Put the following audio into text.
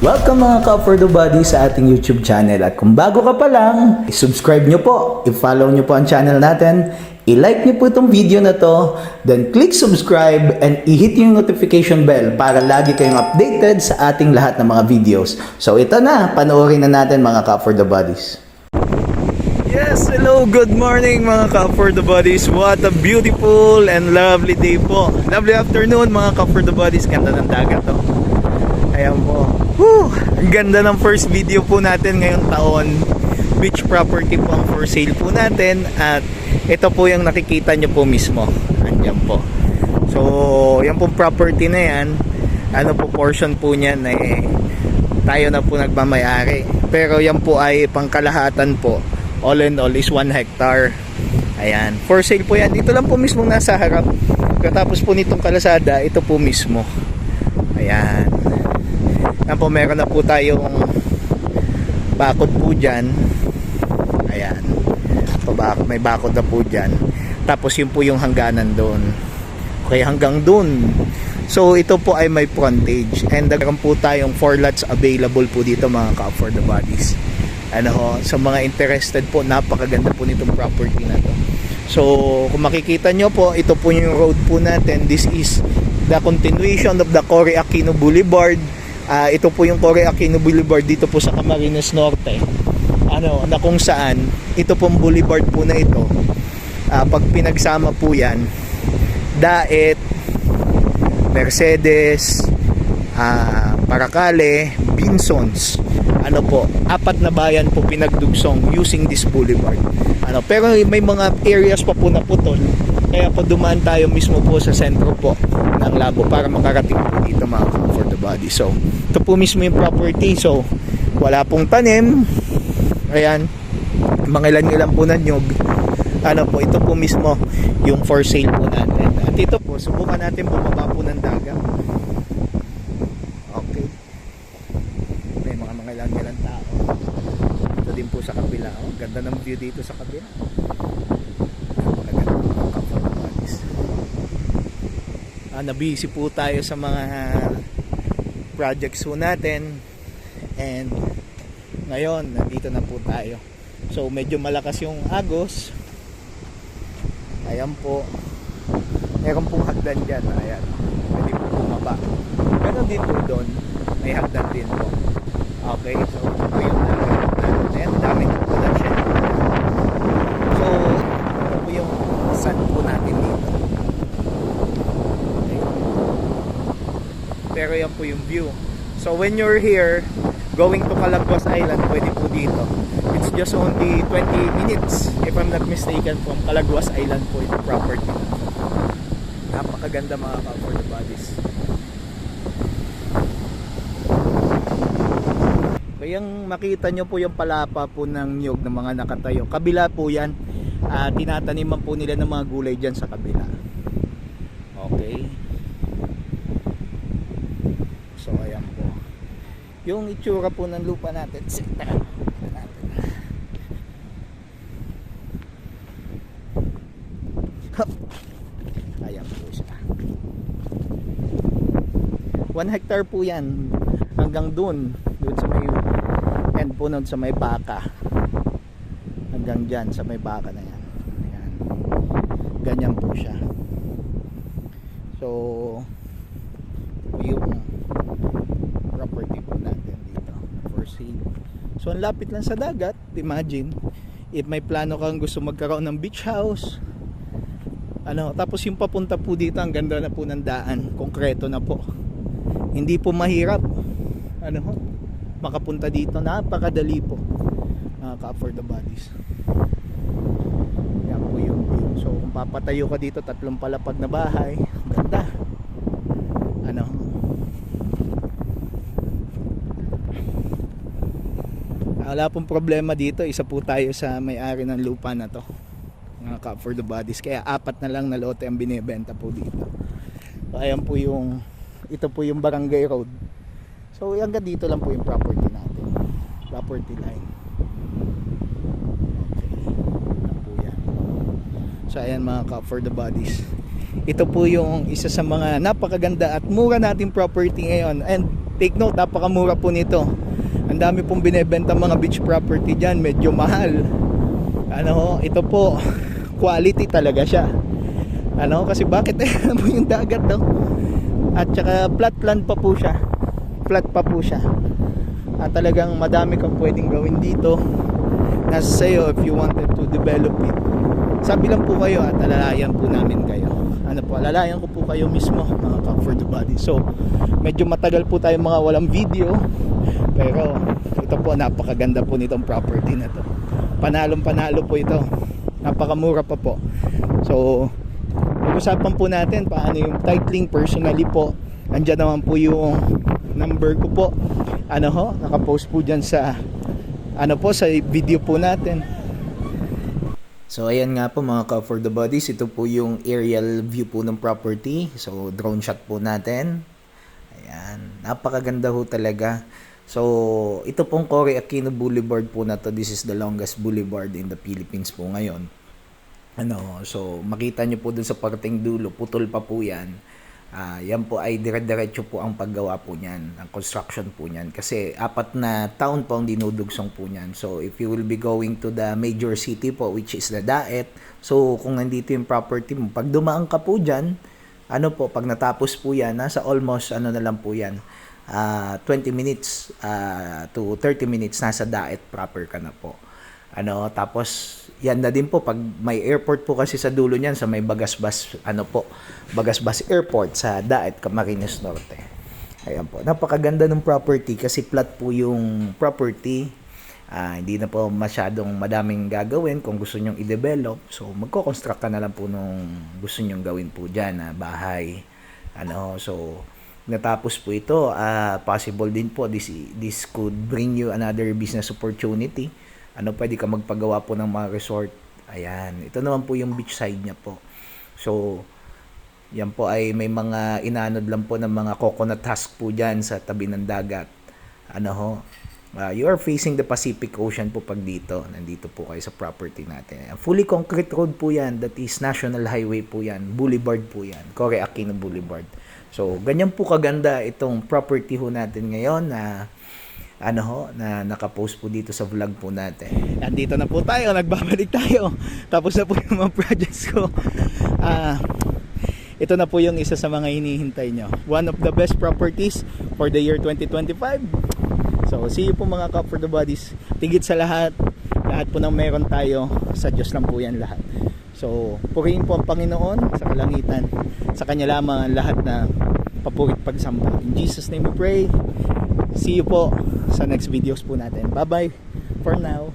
Welcome mga ka-For the Body sa ating YouTube channel. At kung bago ka pa lang, subscribe nyo po, i-follow nyo po ang channel natin, i-like nyo po itong video na to, then click subscribe and i-hit yung notification bell para lagi kayong updated sa ating lahat ng mga videos. So ito na, panoorin na natin mga ka-For the Bodies. Yes, hello, good morning mga ka-For the Bodies. What a beautiful and lovely day po. Lovely afternoon mga ka-For the Bodies. Ganda ng dagat to. Ayan po. Whew! Ang ganda ng first video po natin ngayong taon. Beach property po ang for sale po natin. At ito po yung nakikita nyo po mismo. Andyan po. So, yan pong property na yan. Ano po portion po niyan tayo na po nagmamayari. Pero yan po ay pangkalahatan po. All in all is 1 hectare. Ayan. For sale po yan. Dito lang po mismo nasa harap. Katapos po nitong kalasada, ito po mismo. Ayan. Yan po, meron na po tayong bakod po dyan. Ayan. May bakod na po dyan. Tapos yun po yung hangganan doon. Okay, hanggang doon. So ito po ay may frontage. And meron po tayong 4 lots available po dito mga ka-For the Bodies. Ano ho, sa mga interested po, napakaganda po nitong property na to. So kung makikita nyo po, ito po yung road po natin. This is the continuation of the Cory Aquino Boulevard. Ito po yung Cory Aquino Boulevard dito po sa Camarines Norte. Na kung saan ito pong boulevard po na ito, pag pinagsama po yan, Daet, Mercedes, Paracale, Binsons, po, 4 na bayan po pinagdugsong using this boulevard. Pero may mga areas pa po na putol. Kaya po dumaan tayo mismo po sa sentro po ng Labo para makarating po dito mga For the Body. So, ito po mismo yung property. So, wala pong tanim. Ayan. Mga ilan-ilan po na nyug. Po, ito po mismo yung for sale po natin. At ito po, subukan natin bumaba po ng dagat. Okay. May mga ilan-ilan tao. Ito din po sa kabila. Oh, ganda ng view dito sa kabila. Nabisi po tayo sa mga projects po natin, and ngayon nandito na po tayo. So medyo malakas yung agos. Ayan po, meron pong hagdan dyan. Ayan, pwede po bumaba. Meron din po doon, may hagdan din po. Okay, so ito po yung natin. Dami po pala siya. So ito po yung sun po natin dito. Pero yan po yung view. So when you're here going to Calaguas Island, pwede po dito. It's just only 20 minutes if I'm not mistaken from Calaguas Island po ito property. Napakaganda mga ka-For the Bodies. Kayang makita nyo po yung palapa po ng niyog ng mga nakatayo. Kabila po yan. Tinataniman po nila ng mga gulay dyan sa kabila. Okay. So ayan po yung itsura po ng lupa natin. Ayan po siya. 1 hectare po yan hanggang dun sa may end po nun sa may baka, hanggang dyan sa may baka na yan. Ayan. Ganyan po siya. So yung property po natin dito for sale. So ang lapit lang sa dagat. Imagine if may plano kang gusto magkaroon ng beach house, tapos yung papunta po dito, ang ganda na po ng daan, konkreto na po, hindi po mahirap makapunta dito, napakadali po ka-For the Bodies. Yan po yung view. So kung papatayo ka dito, 3 palapag na bahay, ganda. Wala pong problema dito. Isa po tayo sa may-ari ng lupa na to, mga ka-For the Bodies. Kaya 4 na lang na lote ang binibenta po dito. So ayan po yung, ito po yung Barangay Road. So hanggang dito lang po yung property natin, property line. Okay, yan po yan. So ayan mga ka-For the Bodies, ito po yung isa sa mga napakaganda at mura nating property ngayon. And take note, napakamura po nito. Ang dami pong binebenta mga beach property dyan, medyo mahal. Ito po, quality talaga siya. Kasi bakit mo yung dagat at saka flat land pa po siya, flat pa po siya. At talagang madami kang pwedeng gawin dito. Nasa sa'yo if you wanted to develop it. Sabi lang po kayo at alalayan po namin kayo. Alalayan ko po kayo mismo, mga Cup for the Body. So medyo matagal po tayo mga walang video, pero ito po, napakaganda po nitong property na to. Panalong-panalo po ito, napakamura pa po. So pag-usapan po natin paano yung titling personally po. Nandiyan naman po yung number ko po. Nakapost po dyan sa sa video po natin. So ayan nga po mga Cup for the Bodies, ito po yung aerial view po ng property. So drone shot po natin. Ayan, napakaganda ho talaga. So ito pong Cory Aquino Boulevard po na to. This is the longest boulevard in the Philippines po ngayon. So makita nyo po dun sa parteng dulo, putol pa po yan. Yan po ay dire-diretso po ang paggawa po niyan, ang construction po niyan. Kasi 4 na taon po ang dinudugsong po niyan. So if you will be going to the major city po, which is the Daet, so kung nandito yung property mo, pag dumaan ka po dyan, pag natapos po yan, nasa almost na lang po yan, 20 minutes to 30 minutes, nasa Daet proper ka na po. Tapos yan na din po pag may airport po kasi sa dulo niyan, sa may Bagasbas Bagasbas Airport sa Daet, Camarines Norte. Ayan po, napakaganda ng property kasi flat po yung property. Hindi na po masyadong madaming gagawin kung gusto nyong i-develop. So magko-construct ka na lang po nung gusto nyong gawin po diyan na bahay. So natapos po ito, possible din po this could bring you another business opportunity. Pwede ka magpagawa po ng mga resort. Ayan, ito naman po yung beach side niya po. So yan po ay may mga inanod lang po ng mga coconut husk po dyan sa tabi ng dagat. You are facing the Pacific Ocean po pag dito. Nandito po kayo sa property natin. Fully concrete road po yan. That is National Highway po yan. Boulevard po yan. Cory Aquino Boulevard. So ganyan po kaganda itong property ho natin ngayon na na nakapost po dito sa vlog po natin. Andito na po tayo, nagbabalik tayo. Tapos na po yung mga projects ko. Ito na po yung isa sa mga hinihintay nyo. One of the best properties for the year 2025. So see you po mga Cup for the Bodies. Tigit sa lahat po ng meron tayo, sa Diyos lang po yan lahat. So purihin po ang Panginoon sa kalangitan. Sa Kanya lamang ang lahat na papurit pagsamba. In Jesus name we pray. See you po sa next videos po natin. Bye bye for now.